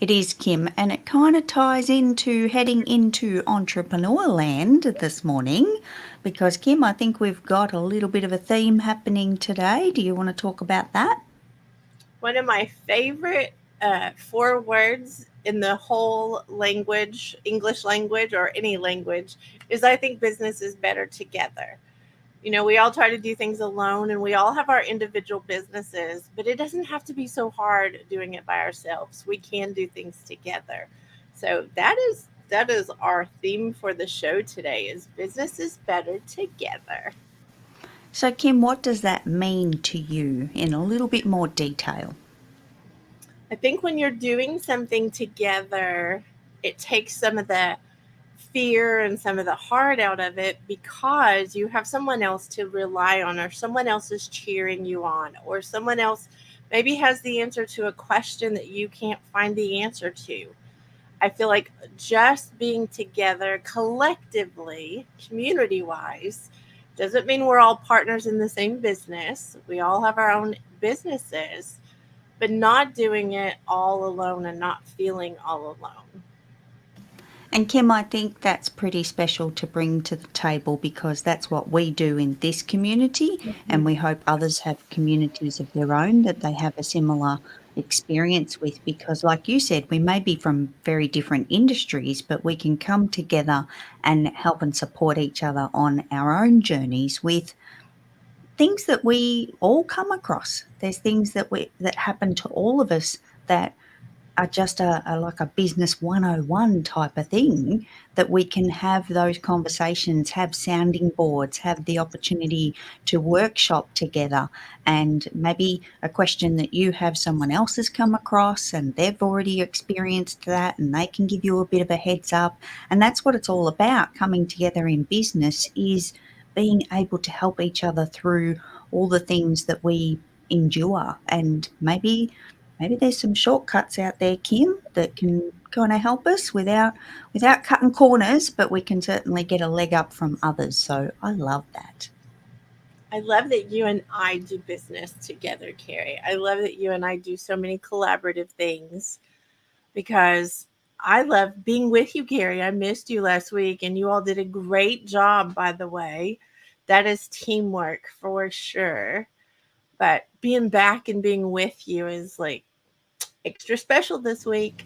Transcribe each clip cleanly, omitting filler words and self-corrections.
It is, Kim, and it kind of ties into heading into entrepreneur land this morning because, Kim, I think we've got a little bit of a theme happening today. Do you want to talk about that? One of my favorite 4 words in the whole language, English language or any language, is I think business is better together. You know, we all try to do things alone and we all have our individual businesses, but it doesn't have to be so hard doing it by ourselves. We can do things together. So that is our theme for the show today is business is better together. So, Kim, what does that mean to you in a little bit more detail? I think when you're doing something together, it takes some of the fear and some of the heart out of it because you have someone else to rely on, or someone else is cheering you on, or someone else maybe has the answer to a question that you can't find the answer to. I feel like just being together collectively, community wise, doesn't mean we're all partners in the same business. We all have our own businesses, but not doing it all alone and not feeling all alone. And Kim, I think that's pretty special to bring to the table because that's what we do in this community, and we hope others have communities of their own that they have a similar experience with because, like you said, we may be from very different industries, but we can come together and help and support each other on our own journeys with things that we all come across. There's things that happen to all of us that are just a like a business 101 type of thing that we can have those conversations, have sounding boards, have the opportunity to workshop together, and maybe a question that you have someone else has come across and they've already experienced that and they can give you a bit of a heads up. And that's what it's all about, coming together in business is being able to help each other through all the things that we endure. And maybe there's some shortcuts out there, Kim, that can kind of help us without cutting corners, but we can certainly get a leg up from others. So I love that. I love that you and I do business together, Carrie. I love that you and I do so many collaborative things because I love being with you, Carrie. I missed you last week and you all did a great job, by the way. That is teamwork for sure. But being back and being with you is like extra special this week.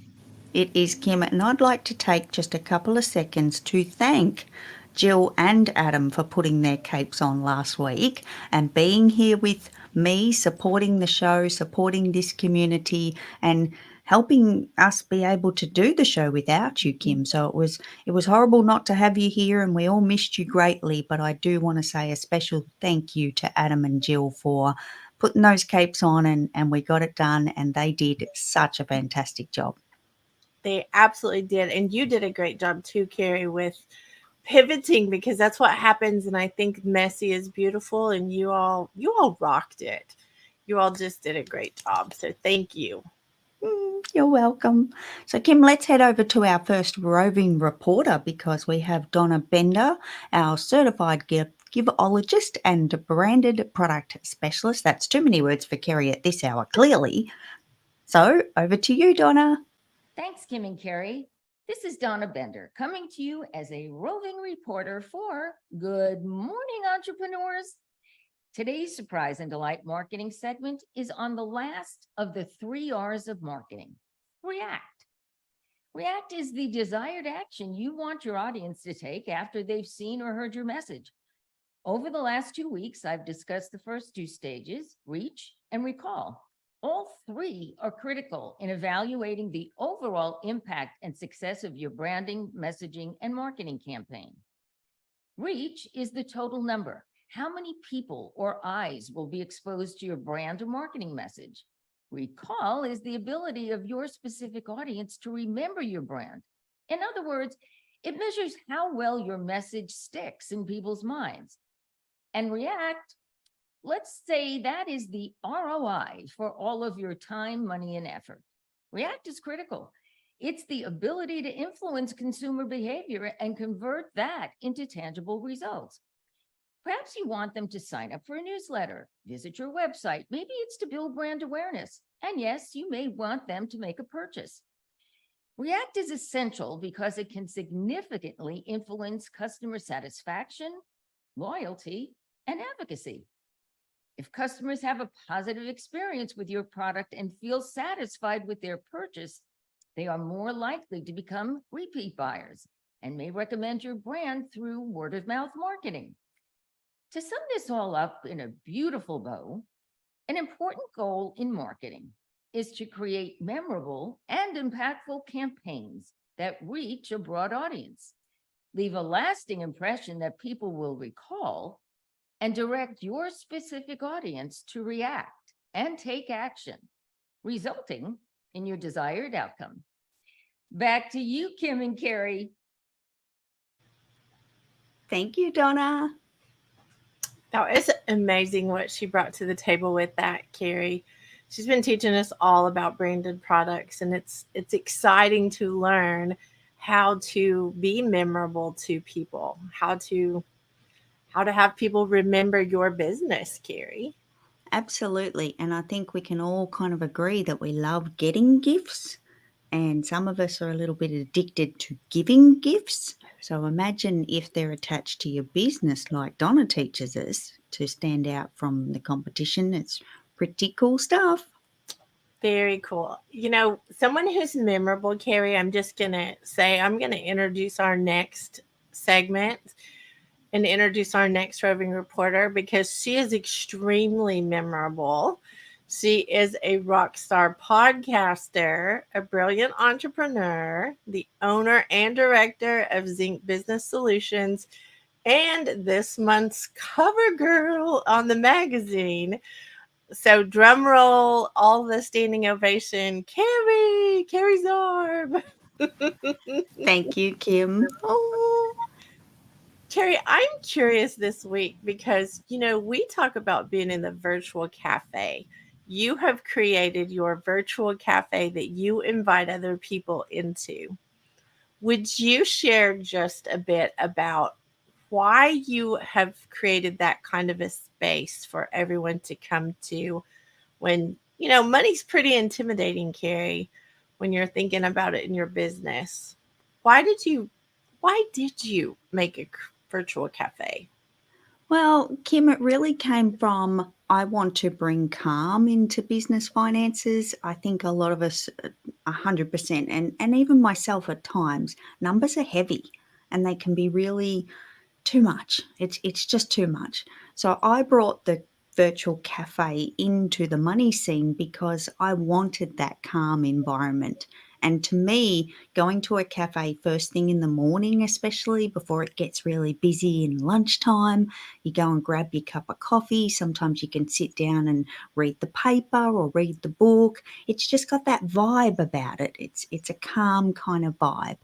It is, Kim, and I'd like to take just a couple of seconds to thank Jill and Adam for putting their capes on last week and being here with me, supporting the show, supporting this community, and helping us be able to do the show without you, Kim. So it was horrible not to have you here, and we all missed you greatly. But I do want to say a special thank you to Adam and Jill for putting those capes on, and we got it done, and they did such a fantastic job. They absolutely did. And you did a great job too, Carrie, with pivoting because that's what happens. And I think messy is beautiful and you all rocked it. You all just did a great job. So thank you. You're welcome. So, Kim, let's head over to our first roving reporter because we have Donna Bender, our certified giveologist and branded product specialist. That's too many words for Kerry at this hour, clearly. So, over to you, Donna. Thanks, Kim and Carrie. This is Donna Bender coming to you as a roving reporter for Good Morning Entrepreneurs. Today's surprise and delight marketing segment is on the last of the 3 R's of marketing, react. React is the desired action you want your audience to take after they've seen or heard your message. Over the last 2 weeks, I've discussed the first 2 stages, reach and recall. All 3 are critical in evaluating the overall impact and success of your branding, messaging, and marketing campaign. Reach is the total number. How many people or eyes will be exposed to your brand or marketing message? Recall is the ability of your specific audience to remember your brand. In other words, it measures how well your message sticks in people's minds. And react, let's say that is the ROI for all of your time, money, and effort. React is critical. It's the ability to influence consumer behavior and convert that into tangible results. Perhaps you want them to sign up for a newsletter, visit your website. Maybe it's to build brand awareness. And yes, you may want them to make a purchase. React is essential because it can significantly influence customer satisfaction, loyalty, and advocacy. If customers have a positive experience with your product and feel satisfied with their purchase, they are more likely to become repeat buyers and may recommend your brand through word-of-mouth marketing. To sum this all up in a beautiful bow, an important goal in marketing is to create memorable and impactful campaigns that reach a broad audience, leave a lasting impression that people will recall, and direct your specific audience to react and take action, resulting in your desired outcome. Back to you, Kim and Carrie. Thank you, Donna. That was amazing what she brought to the table with that, Carrie. She's been teaching us all about branded products, and it's exciting to learn how to be memorable to people, how to have people remember your business, Carrie. Absolutely. And I think we can all kind of agree that we love getting gifts, and some of us are a little bit addicted to giving gifts. So imagine if they're attached to your business, like Donna teaches us, to stand out from the competition. It's pretty cool stuff. Very cool. You know, someone who's memorable, Carrie, I'm just going to say, I'm going to introduce our next segment and introduce our next roving reporter because she is extremely memorable. She is a rock star podcaster, a brilliant entrepreneur, the owner and director of Zinc Business Solutions, and this month's cover girl on the magazine. So drum roll, all the standing ovation, Kerry Zarb. Thank you, Kim. Oh. Kerry, I'm curious this week because, you know, we talk about being in the virtual cafe. You have created your virtual cafe that you invite other people into. Would you share just a bit about why you have created that kind of a space for everyone to come to when, you know, money's pretty intimidating, Carrie, when you're thinking about it in your business? Why did you make a virtual cafe? Well, Kim, it really came from I want to bring calm into business finances. I think a lot of us, 100%, and even myself at times, numbers are heavy and they can be really too much. It's just too much. So I brought the virtual cafe into the money scene because I wanted that calm environment. And to me, going to a cafe first thing in the morning, especially before it gets really busy in lunchtime, you go and grab your cup of coffee. Sometimes you can sit down and read the paper or read the book. It's just got that vibe about it. It's a calm kind of vibe.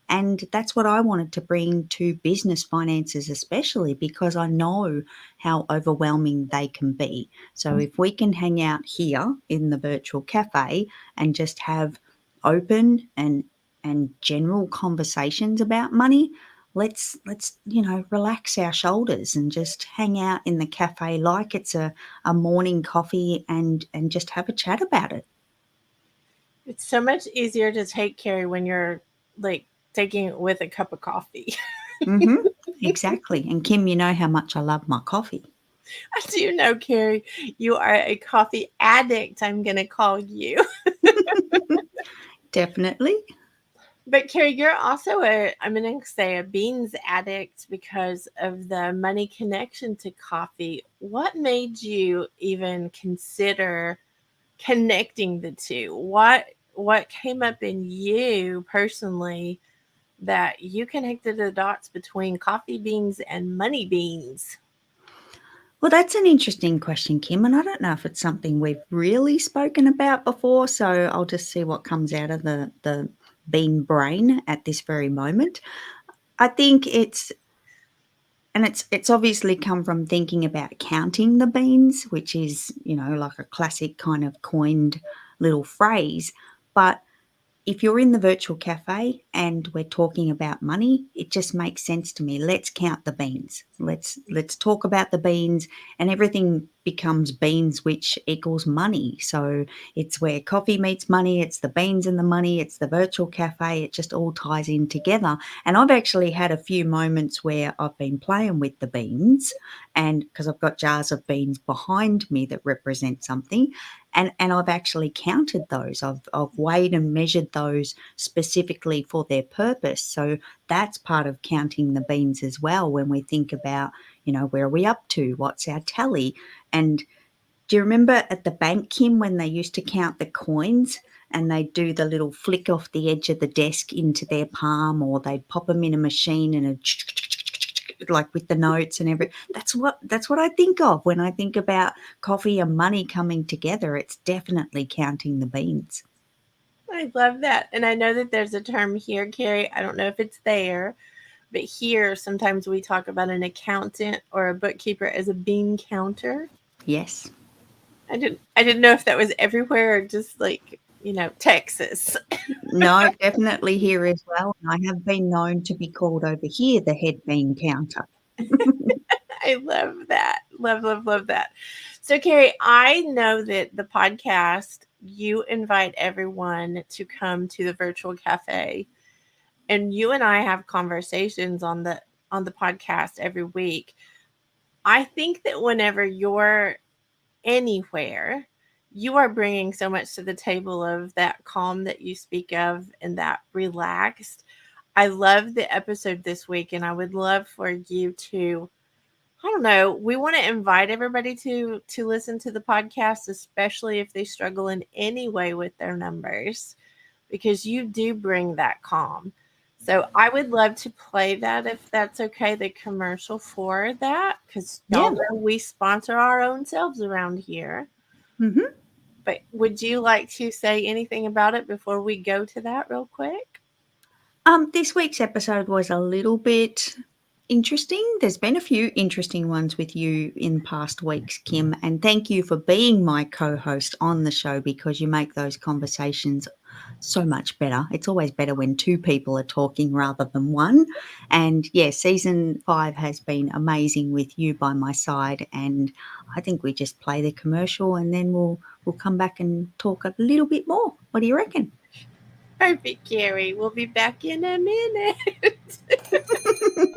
And that's what I wanted to bring to business finances, especially because I know how overwhelming they can be. So if we can hang out here in the virtual cafe and just have open and general conversations about money, let's relax our shoulders and just hang out in the cafe like it's a morning coffee and just have a chat about it. It's so much easier to take care when you're like taking it with a cup of coffee. Mm-hmm. Exactly. And Kim, you know how much I love my coffee. I do know, Carrie, you are a coffee addict. I'm going to call you. Definitely. But Carrie, you're also I'm going to say a beans addict because of the money connection to coffee. What made you even consider connecting the two? What came up in you personally that you connected the dots between coffee beans and money beans? Well, that's an interesting question, Kim, and I don't know if it's something we've really spoken about before, so I'll just see what comes out of the bean brain at this very moment. I think it's obviously come from thinking about counting the beans, which is, like a classic kind of coined little phrase. But if you're in the virtual cafe and we're talking about money, it just makes sense to me. Let's count the beans. Let's talk about the beans, and everything becomes beans, which equals money. So it's where coffee meets money, it's the beans and the money, it's the virtual cafe, it just all ties in together. And I've actually had a few moments where I've been playing with the beans, and because I've got jars of beans behind me that represent something, and I've actually counted those. I've weighed and measured those specifically for their purpose. So that's part of counting the beans as well when we think about, where are we up to? What's our tally? And do you remember at the bank, Kim, when they used to count the coins and they'd do the little flick off the edge of the desk into their palm, or they'd pop them in a machine and like with the notes and everything? That's what I think of when I think about coffee and money coming together. It's definitely counting the beans. I love that. And I know that there's a term here, Carrie. I don't know if it's there, but here sometimes we talk about an accountant or a bookkeeper as a bean counter. Yes. I didn't know if that was everywhere or just like, Texas. No, definitely here as well. And I have been known to be called over here the head bean counter. I love that. Love that. So, Carrie, I know that the podcast, you invite everyone to come to the virtual cafe, and you and I have conversations on the podcast every week. I think that whenever you're anywhere, you are bringing so much to the table of that calm that you speak of and that relaxed. I love the episode this week, and I would love for you to, I don't know, we want to invite everybody to listen to the podcast, especially if they struggle in any way with their numbers, because you do bring that calm. So I would love to play that, if that's okay, the commercial for that, because y'all know we sponsor our own selves around here. Mm-hmm. But would you like to say anything about it before we go to that real quick? This week's episode was a little bit interesting. There's been a few interesting ones with you in past weeks, Kim, and thank you for being my co-host on the show, because you make those conversations so much better. It's always better when two people are talking rather than one. And yeah, season 5 has been amazing with you by my side, and I think we just play the commercial and then we'll come back and talk a little bit more. What do you reckon? Perfect, Carrie. We'll be back in a minute.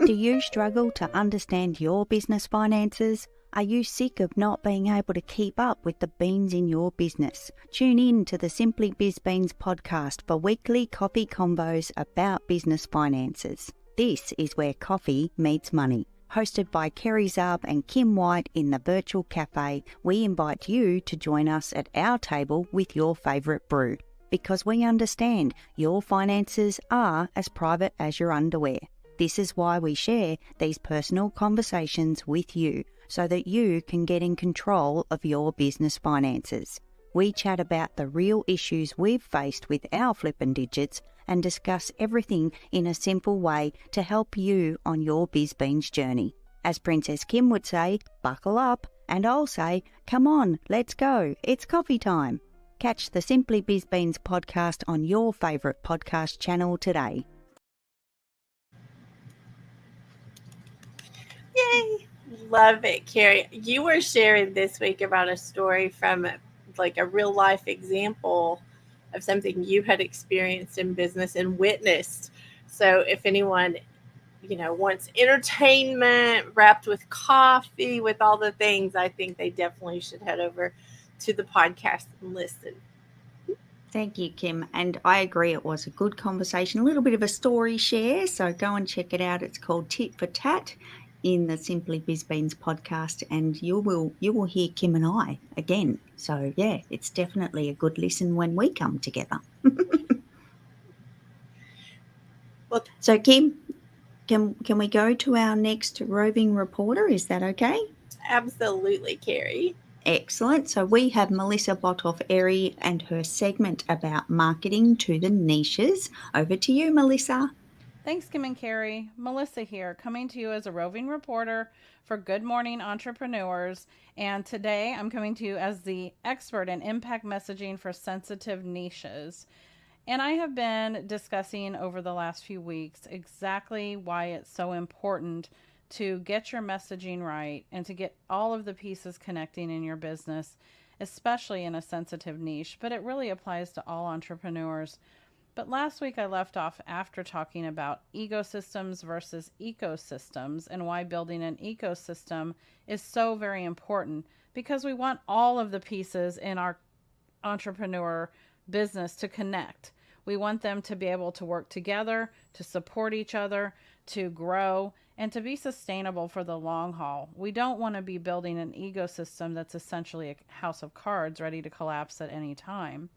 Do you struggle to understand your business finances? Are you sick of not being able to keep up with the beans in your business? Tune in to the Simply Biz Beans podcast for weekly coffee convos about business finances. This is where coffee meets money. Hosted by Kerry Zarb and Kim White in the virtual cafe, we invite you to join us at our table with your favourite brew, because we understand your finances are as private as your underwear. This is why we share these personal conversations with you, so that you can get in control of your business finances. We chat about the real issues we've faced with our flippin' digits and discuss everything in a simple way to help you on your Biz Beans journey. As Princess Kim would say, buckle up, and I'll say, come on, let's go, it's coffee time. Catch the Simply Biz Beans podcast on your favourite podcast channel today. Yay! Love it, Carrie. You were sharing this week about a story from like a real life example of something you had experienced in business and witnessed. So if anyone, wants entertainment wrapped with coffee, with all the things, I think they definitely should head over to the podcast and listen. Thank you, Kim. And I agree, it was a good conversation, a little bit of a story share. So go and check it out. It's called Tit for Tat in the Simply Biz Beans podcast, and you will hear Kim and I again. So yeah, it's definitely a good listen when we come together. So Kim, can we go to our next roving reporter? Is that okay? Absolutely, Carrie. Excellent. So we have Melissa Bothoff-Ery and her segment about marketing to the niches. Over to you, Melissa. Thanks, Kim and Carrie. Melissa here, coming to you as a roving reporter for Good Morning Entrepreneurs. And today I'm coming to you as the expert in impact messaging for sensitive niches. And I have been discussing over the last few weeks exactly why it's so important to get your messaging right and to get all of the pieces connecting in your business, especially in a sensitive niche, but it really applies to all entrepreneurs. But last week I left off after talking about ecosystems versus ecosystems and why building an ecosystem is so very important, because we want all of the pieces in our entrepreneur business to connect. We want them to be able to work together, to support each other, to grow, and to be sustainable for the long haul. We don't want to be building an ecosystem that's essentially a house of cards ready to collapse at any time.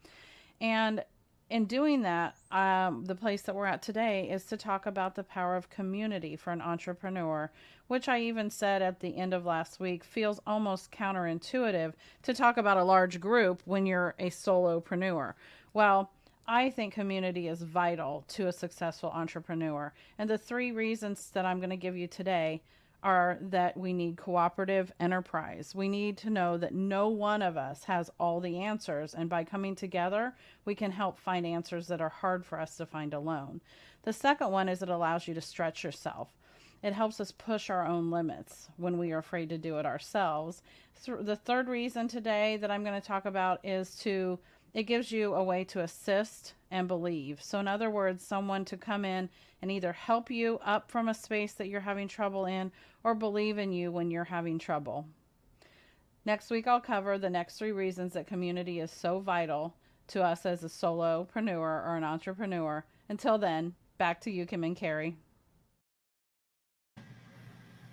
And in doing that, the place that we're at today is to talk about the power of community for an entrepreneur, which I even said at the end of last week feels almost counterintuitive to talk about a large group when you're a solopreneur. Well, I think community is vital to a successful entrepreneur. And the 3 reasons that I'm going to give you today are that we need cooperative enterprise. We need to know that no one of us has all the answers, and by coming together, we can help find answers that are hard for us to find alone. The second one is it allows you to stretch yourself. It helps us push our own limits when we are afraid to do it ourselves. The third reason today that I'm going to talk about is it gives you a way to assist and believe. So in other words, someone to come in and either help you up from a space that you're having trouble in or believe in you when you're having trouble. Next week, I'll cover the next 3 reasons that community is so vital to us as a solopreneur or an entrepreneur. Until then, back to you, Kim and Carrie.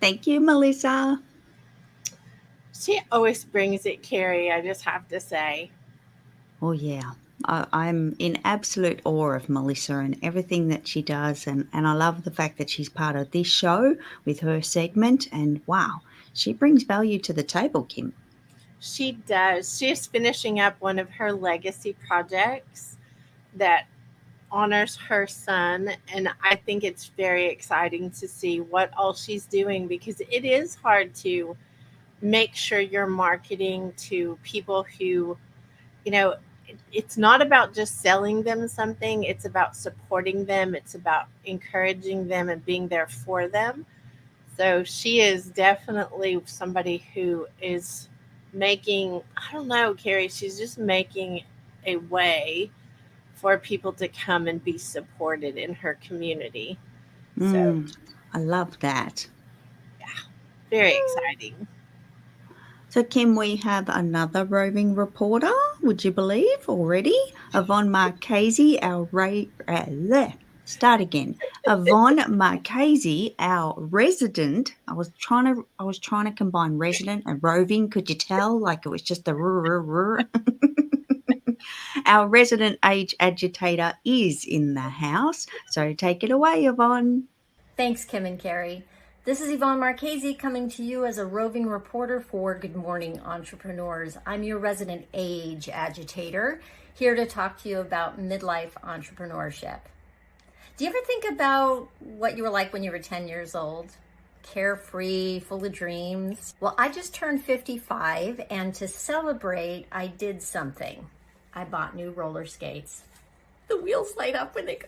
Thank you, Melissa. She always brings it, Carrie, I just have to say. Oh, yeah. I'm in absolute awe of Melissa and everything that she does. And I love the fact that she's part of this show with her segment. And wow, she brings value to the table, Kim. She does. She's finishing up one of her legacy projects that honors her son. And I think it's very exciting to see what all she's doing, because it is hard to make sure you're marketing to people who, it's not about just selling them something. It's about supporting them. It's about encouraging them and being there for them. So she is definitely somebody who is making, I don't know, Carrie, she's just making a way for people to come and be supported in her community. So I love that. Yeah, very exciting. So, Kim, we have another roving reporter, would you believe, already? Yvonne Marchese, Yvonne Marchese, our resident. I was trying to combine resident and roving. Could you tell? Like it was just a Our resident age agitator is in the house. So take it away, Yvonne. Thanks, Kim and Carrie. This is Yvonne Marchese coming to you as a roving reporter for Good Morning Entrepreneurs. I'm your resident age agitator, here to talk to you about midlife entrepreneurship. Do you ever think about what you were like when you were 10 years old? Carefree, full of dreams? Well, I just turned 55, and to celebrate, I did something. I bought new roller skates. The wheels light up when they go.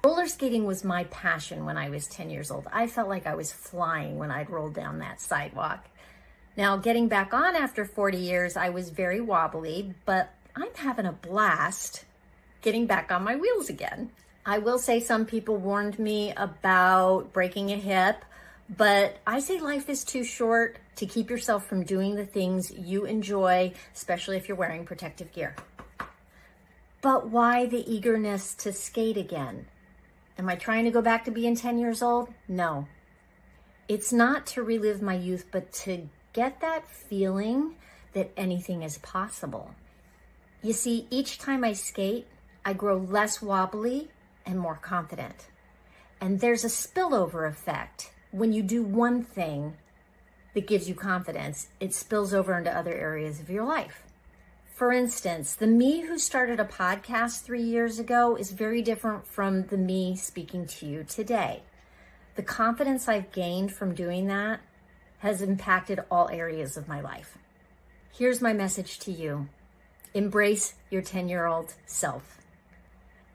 Roller skating was my passion when I was 10 years old. I felt like I was flying when I'd roll down that sidewalk. Now, getting back on after 40 years, I was very wobbly, but I'm having a blast getting back on my wheels again. I will say some people warned me about breaking a hip, but I say life is too short to keep yourself from doing the things you enjoy, especially if you're wearing protective gear. But why the eagerness to skate again? Am I trying to go back to being 10 years old? No. It's not to relive my youth, but to get that feeling that anything is possible. You see, each time I skate, I grow less wobbly and more confident. And there's a spillover effect. When you do one thing that gives you confidence, it spills over into other areas of your life. For instance, the me who started a podcast 3 years ago is very different from the me speaking to you today. The confidence I've gained from doing that has impacted all areas of my life. Here's my message to you. Embrace your 10-year-old self.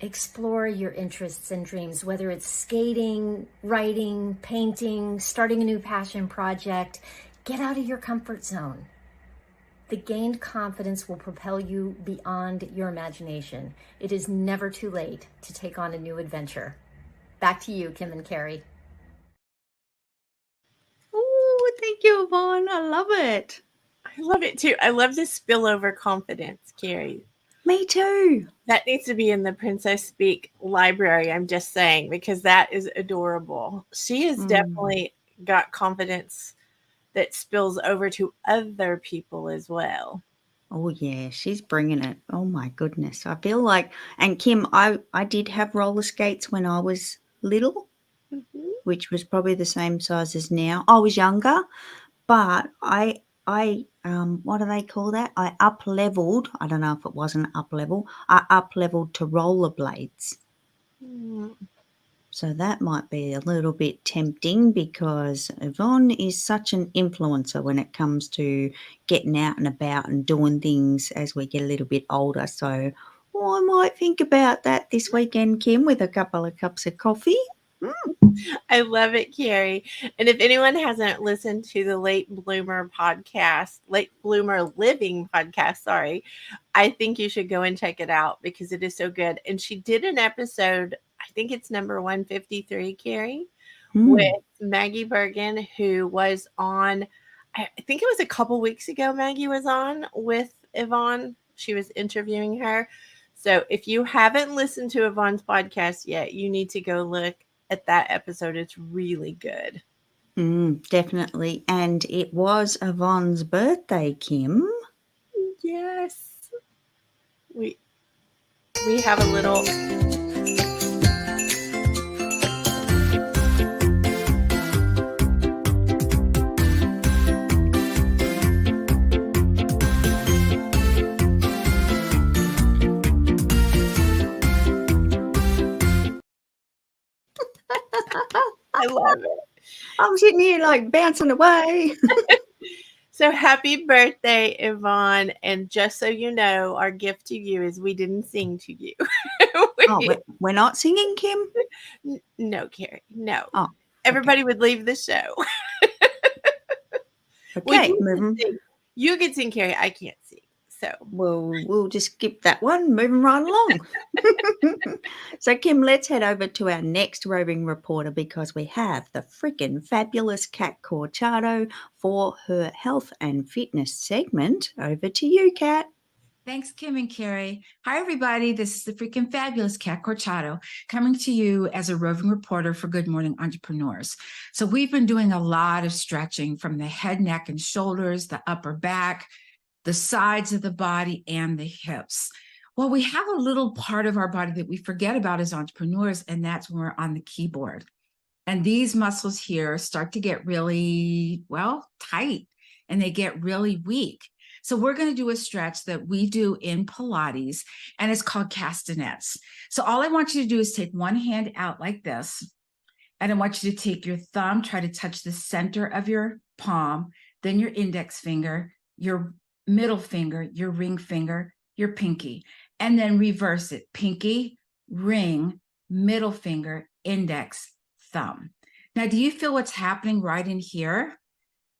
Explore your interests and dreams, whether it's skating, writing, painting, starting a new passion project. Get out of your comfort zone. The gained confidence will propel you beyond your imagination. It is never too late to take on a new adventure. Back to you, Kim and Carrie. Oh, thank you, Yvonne. I love it. I love it too. I love the spillover confidence, Carrie. Me too. That needs to be in the Princess Speak library, I'm just saying, because that is adorable. She has definitely got confidence that spills over to other people as well. Oh yeah, she's bringing it. Oh my goodness. I feel like, and Kim, I did have roller skates when I was little, which was probably the same size as now. I was younger, but I what do they call that? I up-leveled. I don't know if it wasn't up-level. I up-leveled to rollerblades. So that might be a little bit tempting because Yvonne is such an influencer when it comes to getting out and about and doing things as we get a little bit older. So I might think about that this weekend, Kim, with a couple of cups of coffee. I love it, Carrie. And if anyone hasn't listened to the Late Bloomer Living podcast, sorry, I think you should go and check it out because it is so good. And she did an episode, I think it's number 153, Carrie, with Maggie Bergen, who was on, I think it was a couple weeks ago, Maggie was on with Yvonne. She was interviewing her. So if you haven't listened to Yvonne's podcast yet, you need to go look at that episode. It's really good. Definitely. And it was Yvonne's birthday, Kim. Yes. We have a little I love it. I'm sitting here like bouncing away. So happy birthday, Yvonne. And just so you know, our gift to you is we didn't sing to you. We're not singing, Kim? No, Carrie. No. Oh, everybody would leave the show. Okay, you can sing, Carrie. I can't sing. So we'll just skip that one, moving right along. So, Kim, let's head over to our next roving reporter because we have the freaking fabulous Kat Corchado for her health and fitness segment. Over to you, Kat. Thanks, Kim and Carrie. Hi, everybody. This is the freaking fabulous Kat Corchado coming to you as a roving reporter for Good Morning Entrepreneurs. So we've been doing a lot of stretching from the head, neck, and shoulders, the upper back, the sides of the body, and the hips. Well, we have a little part of our body that we forget about as entrepreneurs, and that's when we're on the keyboard. And these muscles here start to get really, tight, and they get really weak. So we're going to do a stretch that we do in Pilates, and it's called castanets. So all I want you to do is take one hand out like this, and I want you to take your thumb, try to touch the center of your palm, then your index finger, your middle finger, your ring finger, your pinky, and then reverse it. Pinky, ring, middle finger, index, thumb. Now, do you feel what's happening right in here?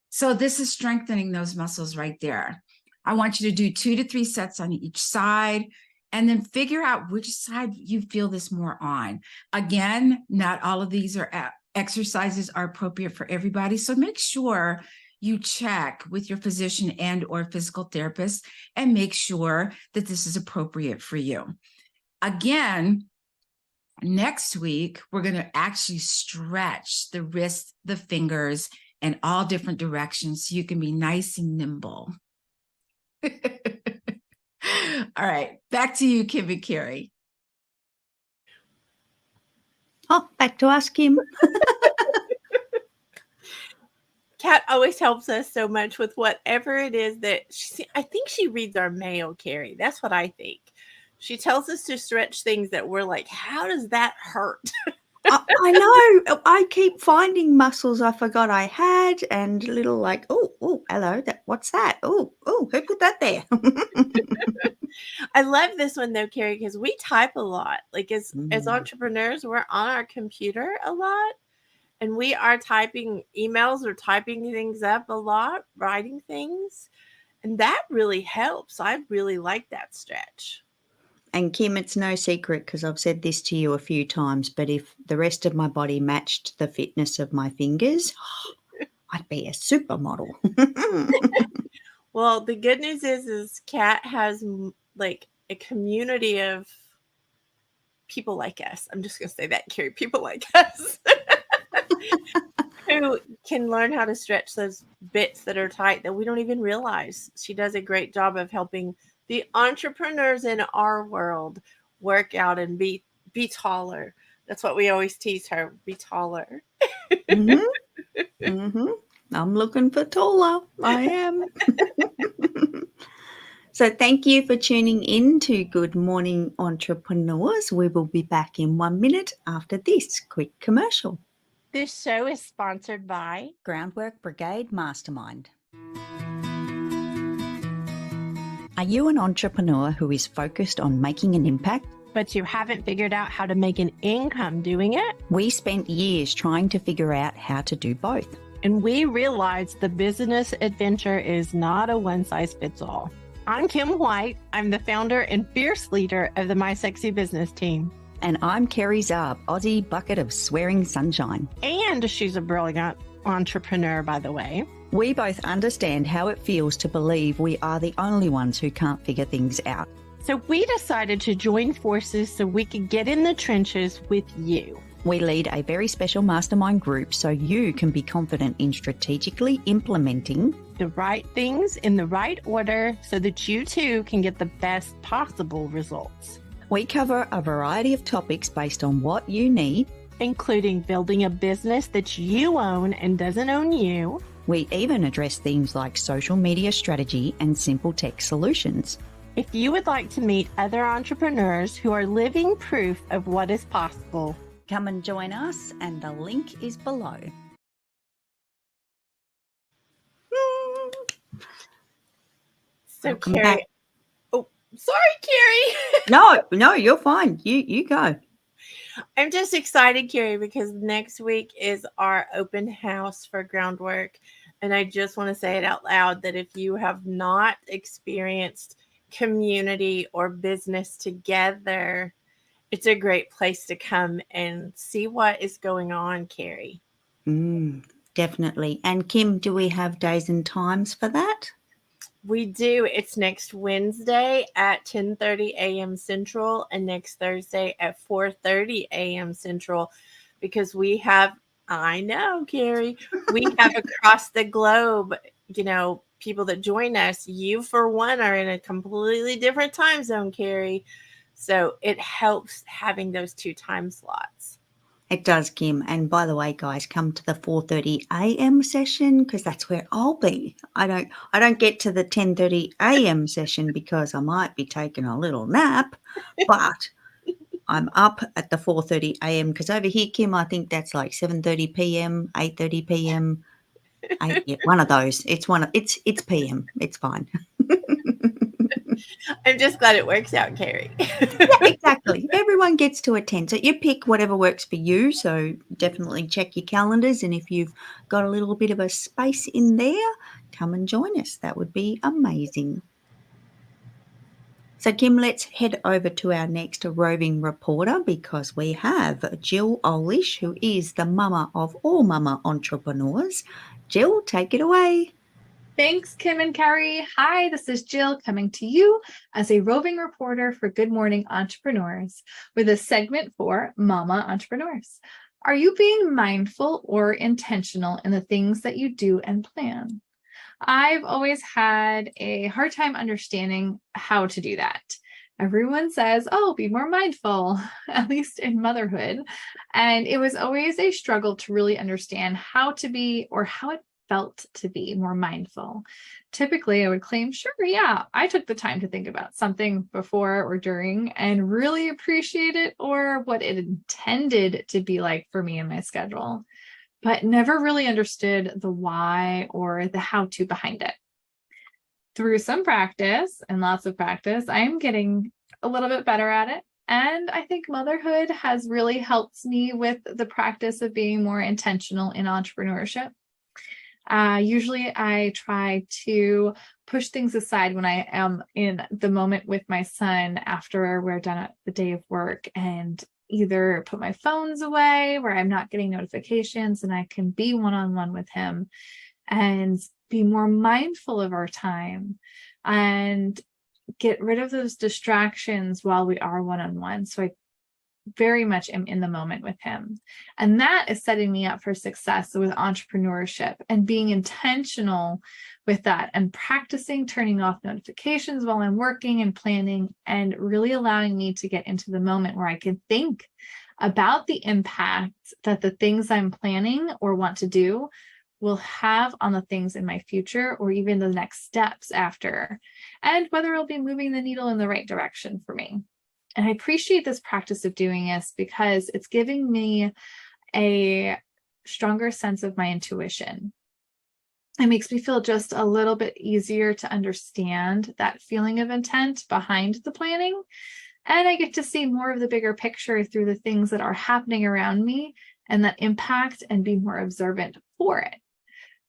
So this is strengthening those muscles right there. I want you to do 2 to 3 sets on each side, and then figure out which side you feel this more on. Again, not all of these exercises are appropriate for everybody. So make sure you check with your physician and or physical therapist and make sure that this is appropriate for you. Again, next week, we're going to actually stretch the wrists, the fingers, in all different directions so you can be nice and nimble. All right, back to you, Kim and Carrie. Oh, back to us, Kim. Kat always helps us so much with whatever it is that I think she reads our mail, Carrie. That's what I think. She tells us to stretch things that we're like, how does that hurt? I know. I keep finding muscles I forgot I had, and little like, oh, hello. What's that? Oh, who put that there? I love this one though, Carrie, because we type a lot. Like as entrepreneurs, we're on our computer a lot, and we are typing emails or typing things up a lot, writing things, and that really helps. I really like that stretch. And Kim, it's no secret because I've said this to you a few times, but if the rest of my body matched the fitness of my fingers, I'd be a supermodel. Well, the good news is Kat has like a community of people like us. I'm just going to say that, Carrie, people like us who can learn how to stretch those bits that are tight that we don't even realize. She does a great job of helping the entrepreneurs in our world work out and be taller. That's what we always tease her, be taller. I'm looking for taller. I am. So thank you for tuning in to Good Morning Entrepreneurs. We will be back in 1 minute after this quick commercial. This show is sponsored by Groundwork Brigade Mastermind. Are you an entrepreneur who is focused on making an impact, but you haven't figured out how to make an income doing it? We spent years trying to figure out how to do both. And we realized the business adventure is not a one-size-fits-all. I'm Kim White. I'm the founder and fierce leader of the My Sexy Business team. And I'm Kerry Zarb, Aussie bucket of swearing sunshine. And she's a brilliant entrepreneur, by the way. We both understand how it feels to believe we are the only ones who can't figure things out. So we decided to join forces so we could get in the trenches with you. We lead a very special mastermind group so you can be confident in strategically implementing the right things in the right order so that you too can get the best possible results. We cover a variety of topics based on what you need, including building a business that you own and doesn't own you. We even address themes like social media strategy and simple tech solutions. If you would like to meet other entrepreneurs who are living proof of what is possible, come and join us, and the link is below. So, Welcome Carrie. back. Oh, sorry, Carrie. No, you're fine. You go. I'm just excited, Carrie, because next week is our open house for Groundwork. And I just want to say it out loud that if you have not experienced community or business together, it's a great place to come and see what is going on, Carrie. Definitely. And Kim, do we have days and times for that? We do. It's next Wednesday at 10:30 a.m. Central and next Thursday at 4:30 a.m. Central, because we have, I know, Carrie, we have across the globe, people that join us. You, for one, are in a completely different time zone, Carrie. So it helps having those two time slots. It does, Kim. And by the way, guys, come to the 4:30 a.m. session because that's where I'll be. I don't get to the 10:30 a.m. session because I might be taking a little nap, but I'm up at the 4:30 a.m. because over here, Kim, I think that's like 7:30 p.m., 8:30 p.m. One of those. It's p.m. It's fine. I'm just glad it works out, Carrie. Yeah, exactly. Everyone gets to attend. So you pick whatever works for you. So definitely check your calendars. And if you've got a little bit of a space in there, come and join us. That would be amazing. So Kim, let's head over to our next roving reporter because we have Jill Olish, who is the mama of all mama entrepreneurs. Jill, take it away. Thanks, Kim and Carrie. Hi, this is Jill coming to you as a roving reporter for Good Morning Entrepreneurs with a segment for Mama Entrepreneurs. Are you being mindful or intentional in the things that you do and plan? I've always had a hard time understanding how to do that. Everyone says, oh, be more mindful, at least in motherhood. And it was always a struggle to really understand how to be or how it felt to be more mindful. Typically, I would claim, sure, yeah, I took the time to think about something before or during and really appreciate it or what it intended to be like for me and my schedule, but never really understood the why or the how-to behind it. Through some practice and lots of practice, I'm getting a little bit better at it. And I think motherhood has really helped me with the practice of being more intentional in entrepreneurship. Usually I try to push things aside when I am in the moment with my son after we're done at the day of work and either put my phones away where I'm not getting notifications and I can be one-on-one with him and be more mindful of our time and get rid of those distractions while we are one-on-one. So I very much am in the moment with him. And that is setting me up for success with entrepreneurship and being intentional with that and practicing turning off notifications while I'm working and planning and really allowing me to get into the moment where I can think about the impact that the things I'm planning or want to do will have on the things in my future or even the next steps after, and whether it'll be moving the needle in the right direction for me. And I appreciate this practice of doing this because it's giving me a stronger sense of my intuition. It makes me feel just a little bit easier to understand that feeling of intent behind the planning. And I get to see more of the bigger picture through the things that are happening around me and that impact and be more observant for it.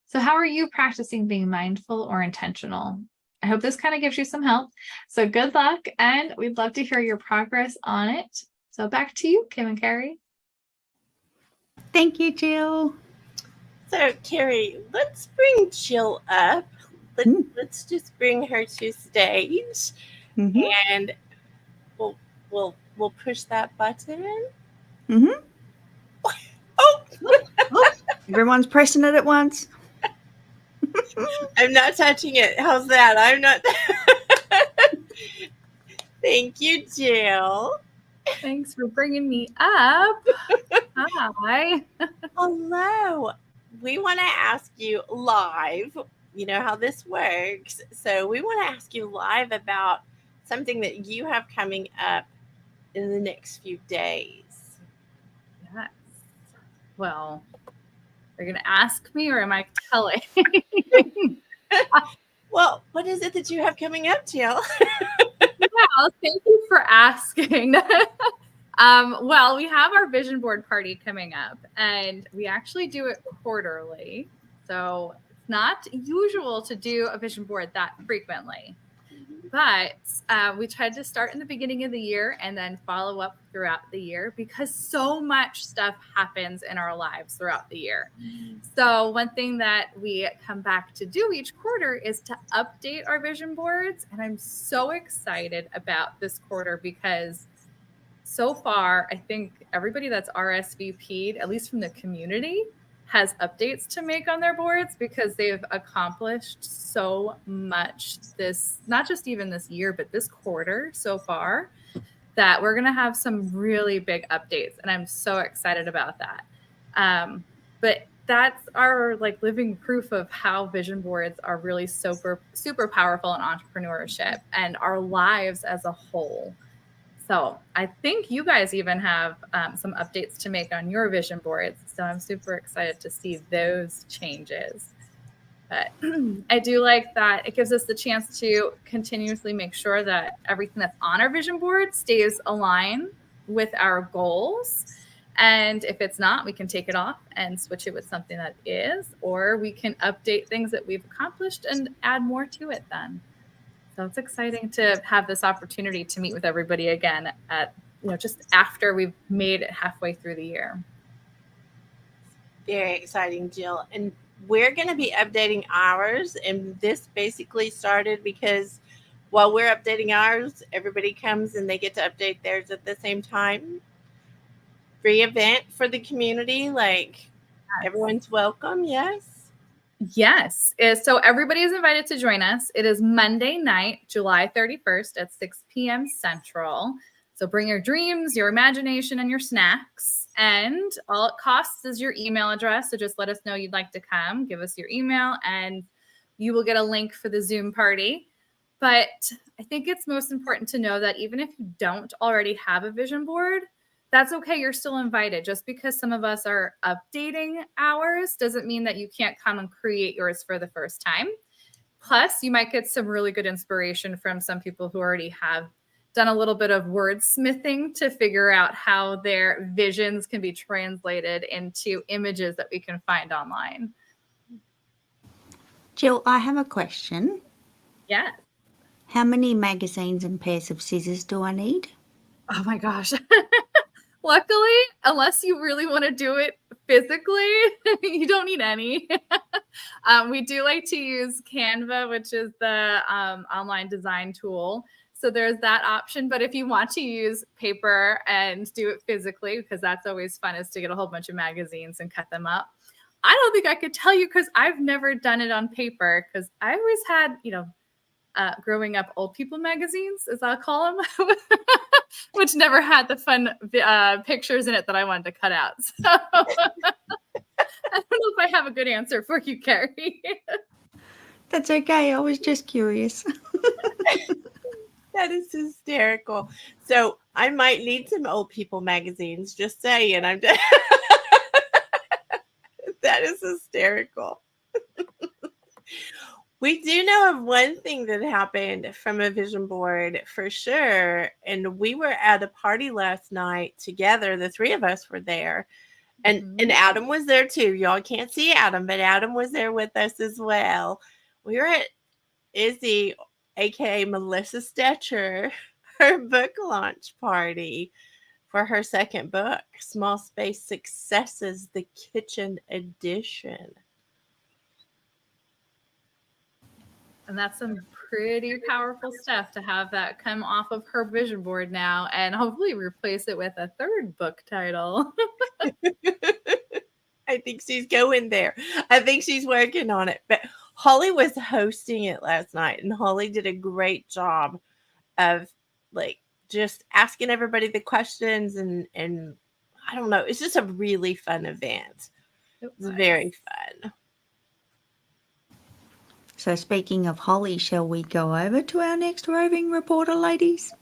So how are you practicing being mindful or intentional? I hope this kind of gives you some help. So good luck, and we'd love to hear your progress on it. So back to you, Kim and Carrie. Thank you, Jill. So, Carrie, let's bring Jill up. Let's just bring her to stage, and we'll push that button. Oh, everyone's pressing it at once. I'm not touching it. How's that? I'm not. Thank you, Jill. Thanks for bringing me up. Hi. Hello. We want to ask you live, you know how this works. So we want to ask you live about something that you have coming up in the next few days. Yes. Well, are you going to ask me or am I telling? Well, what is it that you have coming up, Jill? Well, thank you for asking. Well, we have our vision board party coming up, and we actually do it quarterly. So it's not usual to do a vision board that frequently. But we tried to start in the beginning of the year and then follow up throughout the year because so much stuff happens in our lives throughout the year. So one thing that we come back to do each quarter is to update our vision boards. And I'm so excited about this quarter because so far, I think everybody that's RSVP'd, at least from the community, has updates to make on their boards because they've accomplished so much this, not just even this year, but this quarter so far, that we're going to have some really big updates. And I'm so excited about that. But that's our living proof of how vision boards are really super, super powerful in entrepreneurship and our lives as a whole. So I think you guys even have some updates to make on your vision boards. So I'm super excited to see those changes. But I do like that it gives us the chance to continuously make sure that everything that's on our vision board stays aligned with our goals. And if it's not, we can take it off and switch it with something that is, or we can update things that we've accomplished and add more to it then. So it's exciting to have this opportunity to meet with everybody again at, just after we've made it halfway through the year. Very exciting, Jill. And we're going to be updating ours. And this basically started because while we're updating ours, everybody comes and they get to update theirs at the same time. Free event for the community. Everyone's welcome. Yes. Yes. So everybody is invited to join us. It is Monday night, July 31st at 6 p.m. Central. So bring your dreams, your imagination, and your snacks. And all it costs is your email address. So just let us know you'd like to come, give us your email, and you will get a link for the Zoom party. But I think it's most important to know that even if you don't already have a vision board, that's okay. You're still invited. Just because some of us are updating ours doesn't mean that you can't come and create yours for the first time. Plus, you might get some really good inspiration from some people who already have done a little bit of wordsmithing to figure out how their visions can be translated into images that we can find online. Jill, I have a question. Yeah. How many magazines and pairs of scissors do I need? Oh my gosh. Luckily, unless you really want to do it physically, you don't need any. We do like to use Canva, which is the online design tool. So there's that option. But if you want to use paper and do it physically, because that's always fun, is to get a whole bunch of magazines and cut them up. I don't think I could tell you because I've never done it on paper, because I always had, growing up, old people magazines, as I'll call them, which never had the fun pictures in it that I wanted to cut out. So I don't know if I have a good answer for you, Carrie. That's okay. I was just curious. That is hysterical. So I might need some old people magazines, just saying. That is hysterical. We do know of one thing that happened from a vision board for sure. And we were at a party last night together. The three of us were there. And Adam was there too. Y'all can't see Adam, but Adam was there with us as well. We were at Izzy, aka Melissa Stetcher, her book launch party for her second book, Small Space Successes, the Kitchen Edition. And that's some pretty powerful stuff to have that come off of her vision board now and hopefully replace it with a third book title. I think she's going there. I think she's working on it. But Holly was hosting it last night, and Holly did a great job of just asking everybody the questions and I don't know. It's just a really fun event. It's very fun. So speaking of Holly, shall we go over to our next roving reporter, ladies?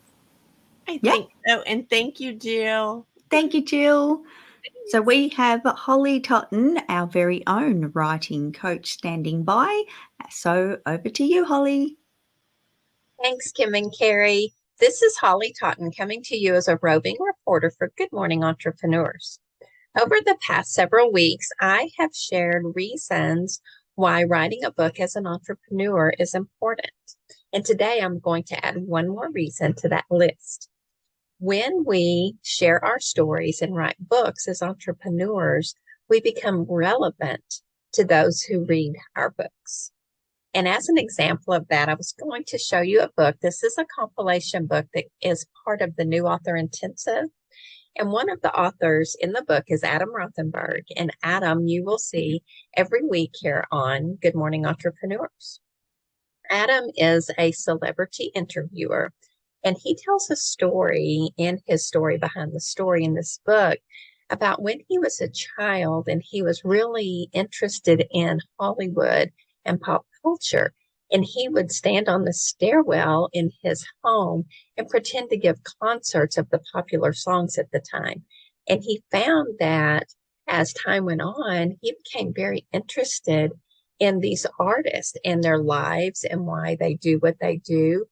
I think so. And thank you, Jill. Thank you, Jill. So we have Holly Totten, our very own writing coach, standing by. So over to you, Holly. Thanks, Kim and Carrie. This is Holly Totten coming to you as a roving reporter for Good Morning Entrepreneurs. Over the past several weeks, I have shared reasons why writing a book as an entrepreneur is important. And today I'm going to add one more reason to that list. When we share our stories and write books as entrepreneurs, we become relevant to those who read our books. And as an example of that, I was going to show you a book. This is a compilation book that is part of the New Author Intensive. And one of the authors in the book is Adam Rothenberg. And Adam, you will see every week here on Good Morning Entrepreneurs. Adam is a celebrity interviewer, and he tells a story in his story behind the story in this book about when he was a child and he was really interested in Hollywood and pop culture. And he would stand on the stairwell in his home and pretend to give concerts of the popular songs at the time. And he found that as time went on, he became very interested in these artists and their lives and why they do what they do.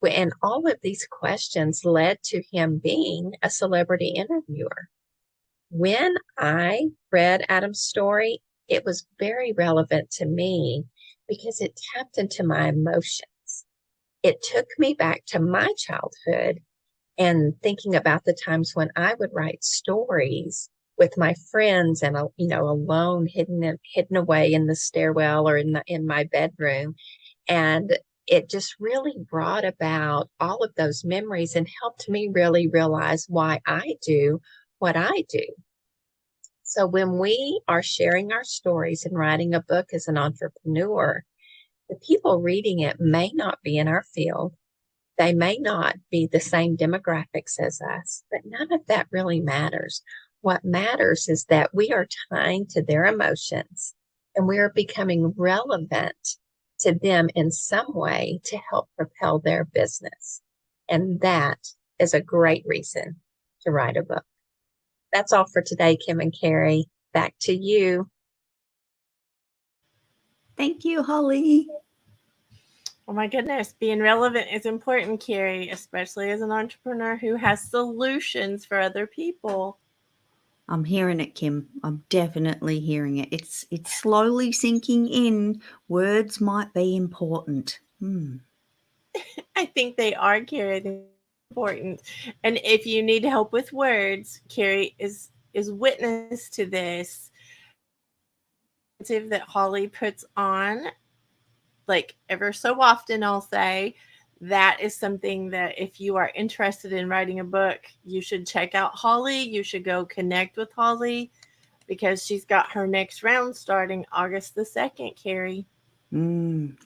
And all of these questions led to him being a celebrity interviewer. When I read Adam's story, it was very relevant to me because it tapped into my emotions. It took me back to my childhood and thinking about the times when I would write stories with my friends and, alone, hidden away in the stairwell or in my bedroom. And it just really brought about all of those memories and helped me really realize why I do what I do. So when we are sharing our stories and writing a book as an entrepreneur, the people reading it may not be in our field. They may not be the same demographics as us, but none of that really matters. What matters is that we are tying to their emotions and we are becoming relevant to them in some way to help propel their business. And that is a great reason to write a book. That's all for today, Kim and Carrie. Back to you. Thank you, Holly. Oh my goodness, being relevant is important, Carrie, especially as an entrepreneur who has solutions for other people. I'm hearing it, Kim. I'm definitely hearing it. It's slowly sinking in. Words might be important. I think they are, Carrie. I think it's important. And if you need help with words, Carrie is witness to this. That Holly puts on, like ever so often, I'll say, that is something that if you are interested in writing a book, you should check out Holly. You should go connect with Holly because she's got her next round starting August the 2nd, Carrie.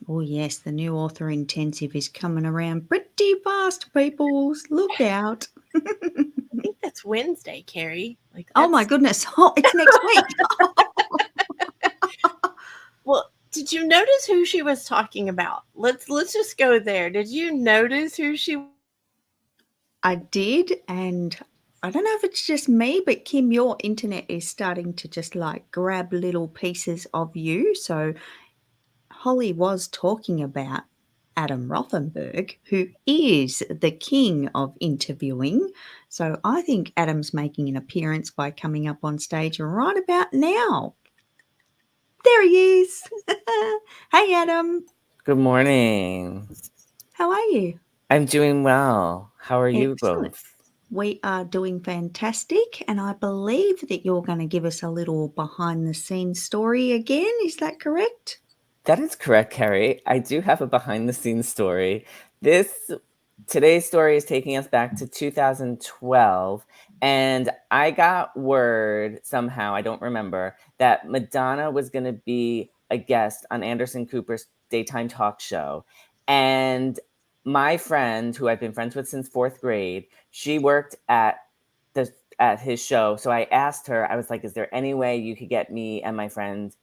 Oh, yes, the new author intensive is coming around pretty fast, people. Look out. I think that's Wednesday, Carrie. Oh, my goodness. Oh, it's next week. Well, did you notice who she was talking about? Let's just go there. Did you notice who she? I did, and I don't know if it's just me, but Kim, your internet is starting to just like grab little pieces of you. So Holly was talking about Adam Rothenberg, who is the king of interviewing. So I think Adam's making an appearance by coming up on stage right about now. There he is. Hey, Adam. Good morning. How are you? I'm doing well. How are you Excellent. both? We are doing fantastic, and I believe that you're going to give us a little behind-the-scenes story again. Is that correct? That is correct, Carrie. I do have a behind-the-scenes story. Today's story is taking us back to 2012, and I got word somehow, I don't remember, that Madonna was going to be a guest on Anderson Cooper's daytime talk show. And my friend, who I've been friends with since 4th grade, she worked at his show. So I asked her, I was like, is there any way you could get me and my friend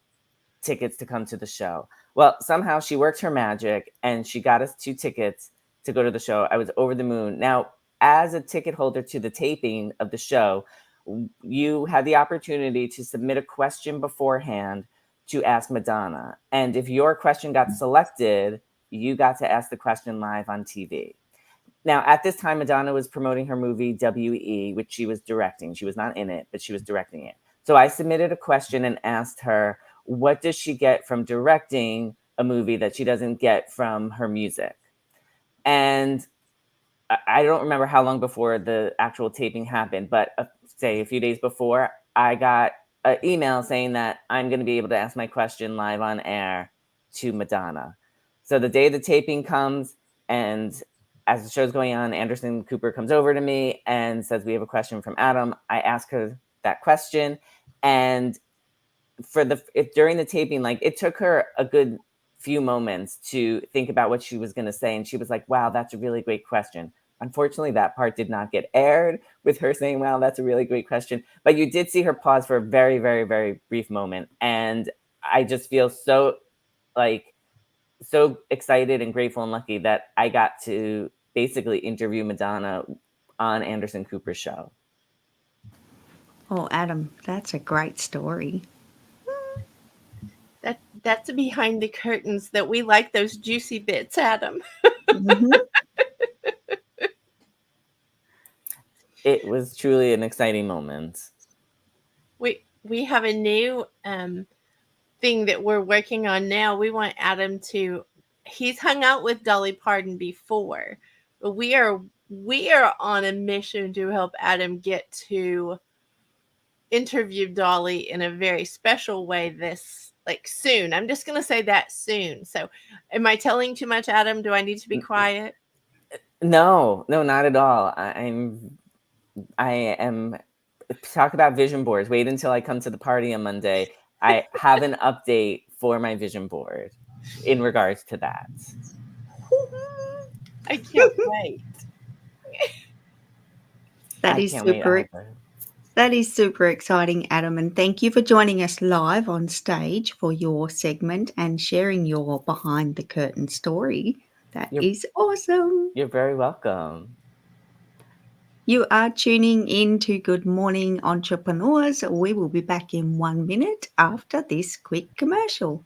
tickets to come to the show? Well, somehow she worked her magic and she got us 2 tickets to go to the show. I was over the moon. Now, as a ticket holder to the taping of the show, you had the opportunity to submit a question beforehand to ask Madonna. And if your question got selected, you got to ask the question live on TV. Now, at this time, Madonna was promoting her movie WE, which she was directing. She was not in it, but she was directing it. So I submitted a question and asked her, what does she get from directing a movie that she doesn't get from her music? And I don't remember how long before the actual taping happened, but say a few days before, I got an email saying that I'm going to be able to ask my question live on air to Madonna. So the day the taping comes, and as the show's going on, Anderson Cooper comes over to me and says, we have a question from Adam. I ask her that question. And during the taping, like, it took her a good few moments to think about what she was going to say. And she was like, wow, that's a really great question. Unfortunately, that part did not get aired with her saying, wow, that's a really great question. But you did see her pause for a very, very, very brief moment. And I just feel so excited and grateful and lucky that I got to basically interview Madonna on Anderson Cooper's show. Oh, Adam, that's a great story. That's behind the curtains that we like those juicy bits, Adam. Mm-hmm. It was truly an exciting moment. We have a new thing that we're working on now. We want Adam to. He's hung out with Dolly Parton before, but we are on a mission to help Adam get to interview Dolly in a very special way soon. I'm just going to say that soon. So am I telling too much, Adam? Do I need to be quiet? No, not at all. I am talk about vision boards. Wait until I come to the party on Monday. I have an update for my vision board in regards to that. I can't wait. That is super That is super exciting, Adam, and thank you for joining us live on stage for your segment and sharing your behind the curtain story. That is awesome. You're very welcome. You are tuning in to Good Morning Entrepreneurs. We will be back in 1 minute after this quick commercial.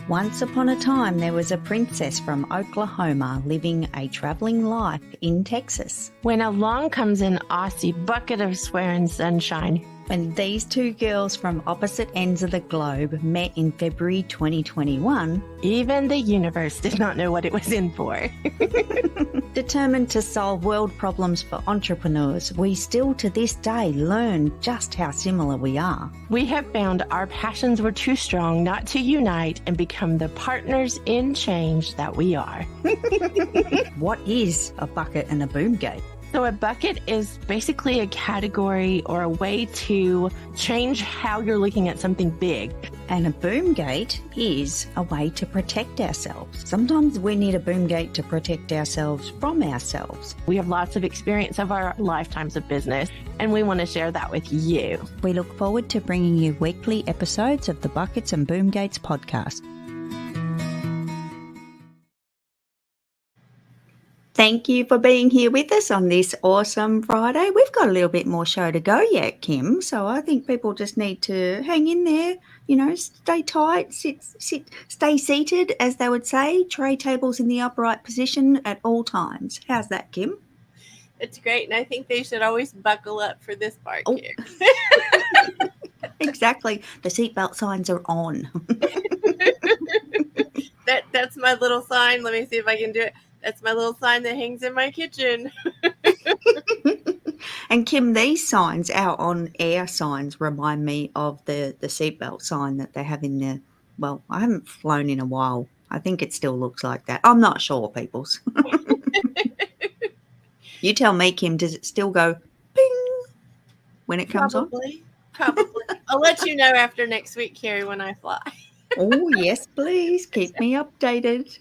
Once upon a time, there was a princess from Oklahoma living a traveling life in Texas. When along comes an Aussie bucket of swearing sunshine. When these two girls from opposite ends of the globe met in February 2021, even the universe did not know what it was in for. Determined to solve world problems for entrepreneurs, we still to this day learn just how similar we are. We have found our passions were too strong not to unite and become the partners in change that we are. What is a bucket and a boom gate? So a bucket is basically a category or a way to change how you're looking at something big. And a boom gate is a way to protect ourselves. Sometimes we need a boom gate to protect ourselves from ourselves. We have lots of experience of our lifetimes of business, and we want to share that with you. We look forward to bringing you weekly episodes of the Buckets and Boom Gates podcast. Thank you for being here with us on this awesome Friday. We've got a little bit more show to go yet, Kim. So I think people just need to hang in there, stay tight, stay seated, as they would say, tray tables in the upright position at all times. How's that, Kim? It's great. And I think they should always buckle up for this part here. Exactly. The seatbelt signs are on. That's my little sign. Let me see if I can do it. That's my little sign that hangs in my kitchen. And Kim, these signs, our on-air signs, remind me of the seatbelt sign that they have in the, well, I haven't flown in a while. I think it still looks like that. I'm not sure, peoples. You tell me, Kim, does it still go ping when it comes on? Probably. I'll let you know after next week, Carrie, when I fly. Oh, yes, please. Keep me updated.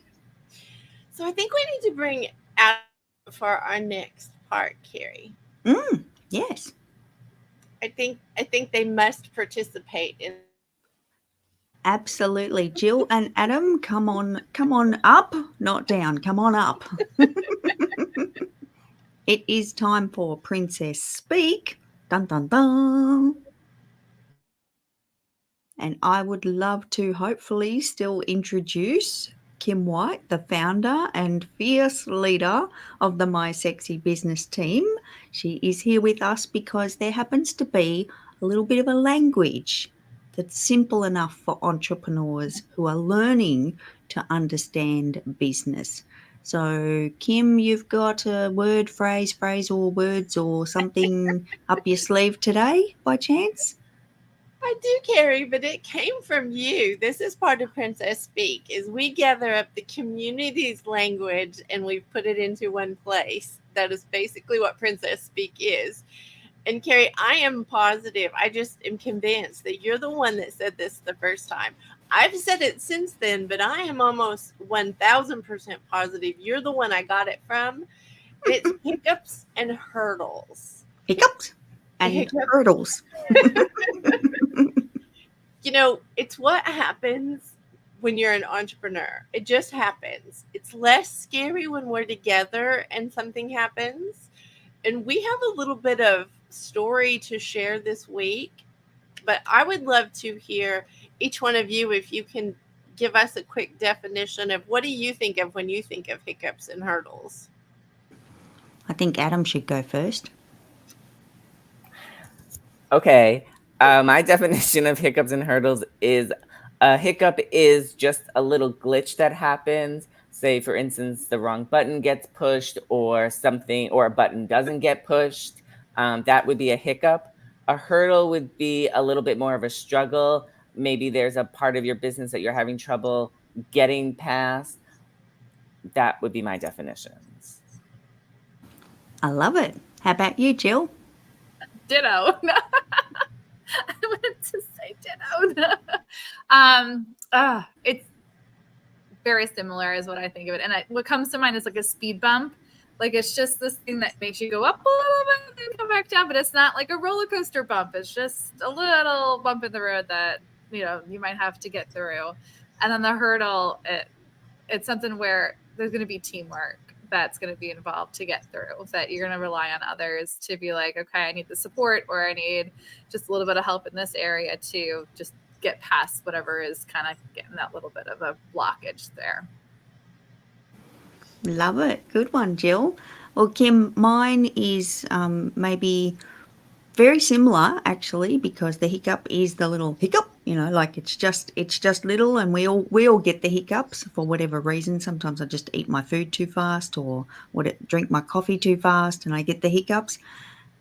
So I think we need to bring out for our next part, Carrie. Yes. I think they must participate in. Absolutely. Jill and Adam, come on up, not down. Come on up. It is time for Princess Speak. Dun, dun, dun. And I would love to hopefully still introduce Kim White, the founder and fierce leader of the My Sexy Business team. She is here with us because there happens to be a little bit of a language that's simple enough for entrepreneurs who are learning to understand business. So, Kim, you've got a word, phrase, or words or something up your sleeve today by chance? I do, Carrie, but it came from you. This is part of Princess Speak, is we gather up the community's language and we put it into one place. That is basically what Princess Speak is. And Carrie, I am positive, I just am convinced that you're the one that said this the first time. I've said it since then, but I am almost 1,000% positive you're the one I got it from. It's hiccups and hurdles. Hiccups and hurdles. It's what happens when you're an entrepreneur. It just happens. It's less scary when we're together and something happens. And we have a little bit of story to share this week, but I would love to hear each one of you, if you can give us a quick definition of what do you think of when you think of hiccups and hurdles? I think Adam should go first. Okay. My definition of hiccups and hurdles is a hiccup is just a little glitch that happens. Say, for instance, the wrong button gets pushed or something, or a button doesn't get pushed. That would be a hiccup. A hurdle would be a little bit more of a struggle. Maybe there's a part of your business that you're having trouble getting past. That would be my definitions. I love it. How about you, Jill? Ditto. I wanted to say ditto. It's very similar is what I think of it. And what comes to mind is like a speed bump. Like it's just this thing that makes you go up a little bit, come back down, but it's not like a roller coaster bump. It's just a little bump in the road that, you might have to get through. And then the hurdle, it's something where there's going to be teamwork that's going to be involved to get through, that you're going to rely on others to be like, okay, I need the support, or I need just a little bit of help in this area to just get past whatever is kind of getting that little bit of a blockage there. Love it. Good one, Jill. Well, Kim, mine is maybe very similar actually, because the hiccup is the little hiccup, like it's just little, and we all get the hiccups for whatever reason. Sometimes I just eat my food too fast, or drink my coffee too fast, and I get the hiccups.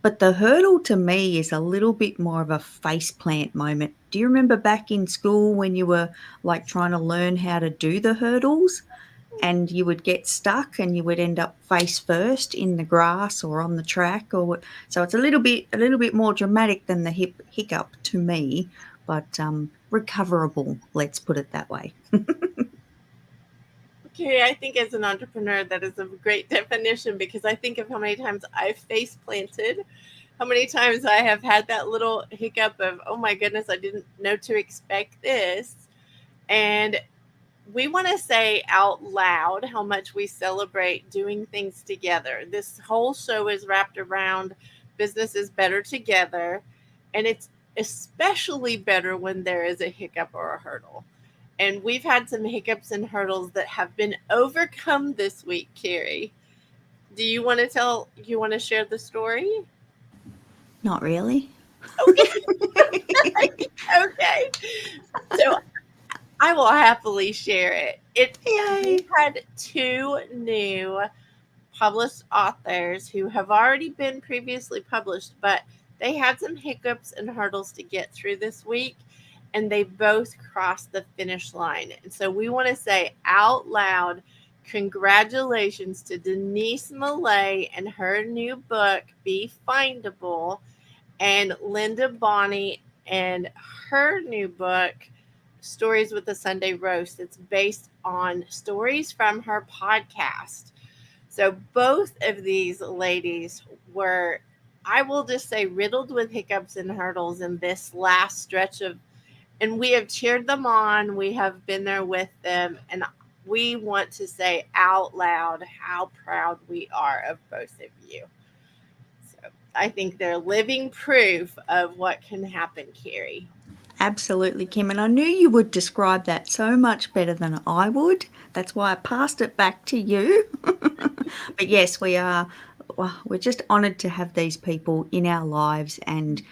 But the hurdle to me is a little bit more of a faceplant moment. Do you remember back in school when you were like trying to learn how to do the hurdles? And you would get stuck and you would end up face first in the grass or on the track, so it's a little bit more dramatic than the hiccup to me, but recoverable, let's put it that way. Okay, I think as an entrepreneur, that is a great definition, because I think of how many times I've face planted, how many times I have had that little hiccup of, oh my goodness, I didn't know to expect this. And we want to say out loud how much we celebrate doing things together. This whole show is wrapped around business is better together, and it's especially better when there is a hiccup or a hurdle. And we've had some hiccups and hurdles that have been overcome this week, Carrie. Do you want to share the story? Not really. Okay. Okay. So I will happily share it. We had 2 new published authors who have already been previously published, but they had some hiccups and hurdles to get through this week, and they both crossed the finish line. And so we want to say out loud, congratulations to Denise Millay and her new book, Be Findable, and Linda Bonney and her new book, Stories with the Sunday Roast. It's based on stories from her podcast. So both of these ladies were, I will just say, riddled with hiccups and hurdles in this last stretch of, and we have cheered them on. We have been there with them, and we want to say out loud how proud we are of both of you. So I think they're living proof of what can happen, Carrie. Absolutely, Kim. And I knew you would describe that so much better than I would. That's why I passed it back to you. But yes, we're just honoured to have these people in our lives, and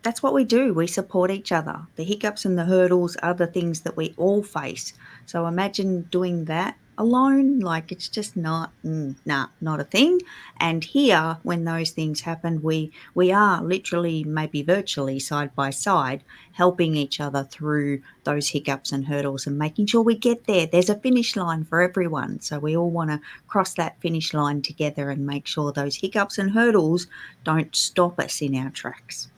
that's what we do. We support each other. The hiccups and the hurdles are the things that we all face. So imagine doing that alone, like it's just not a thing. And here, when those things happen, we are literally, maybe virtually, side by side, helping each other through those hiccups and hurdles and making sure we get there. There's a finish line for everyone, so we all want to cross that finish line together and make sure those hiccups and hurdles don't stop us in our tracks.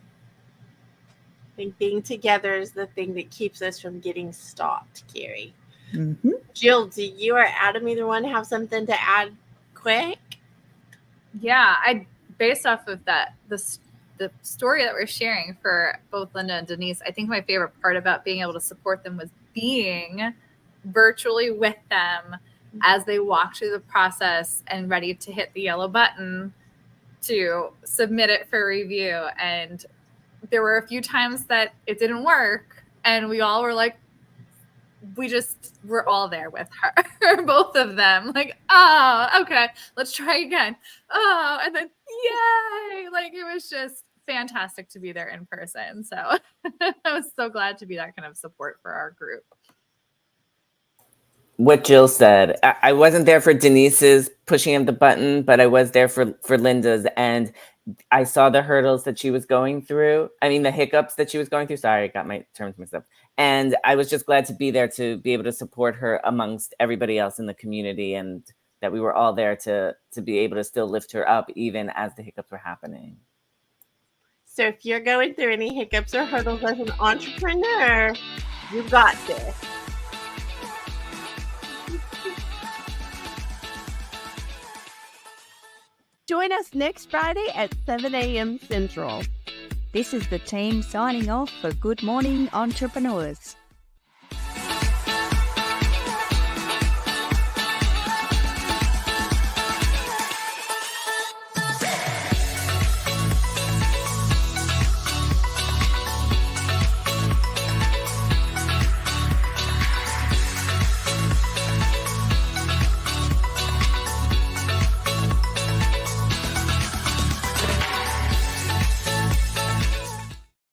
I think being together is the thing that keeps us from getting stopped, Carrie. Mm-hmm. Jill, do you or Adam, either one, have something to add quick? Yeah, based off of that, the story that we're sharing for both Linda and Denise, I think my favorite part about being able to support them was being virtually with them as they walk through the process and ready to hit the yellow button to submit it for review. And there were a few times that it didn't work, and we all were like, we're all there with her, both of them, like, oh, okay, let's try again. Oh, and then yay! Like, it was just fantastic to be there in person. So I was so glad to be that kind of support for our group. What Jill said, I wasn't there for Denise's pushing of the button, but I was there for Linda's, and I saw the hurdles that she was going through. I mean, the hiccups that she was going through. Sorry, I got my terms mixed up. And I was just glad to be there to be able to support her amongst everybody else in the community, and that we were all there to be able to still lift her up even as the hiccups were happening. So if you're going through any hiccups or hurdles as an entrepreneur, you got this. Join us next Friday at 7 a.m. Central. This is the team signing off for Good Morning Entrepreneurs.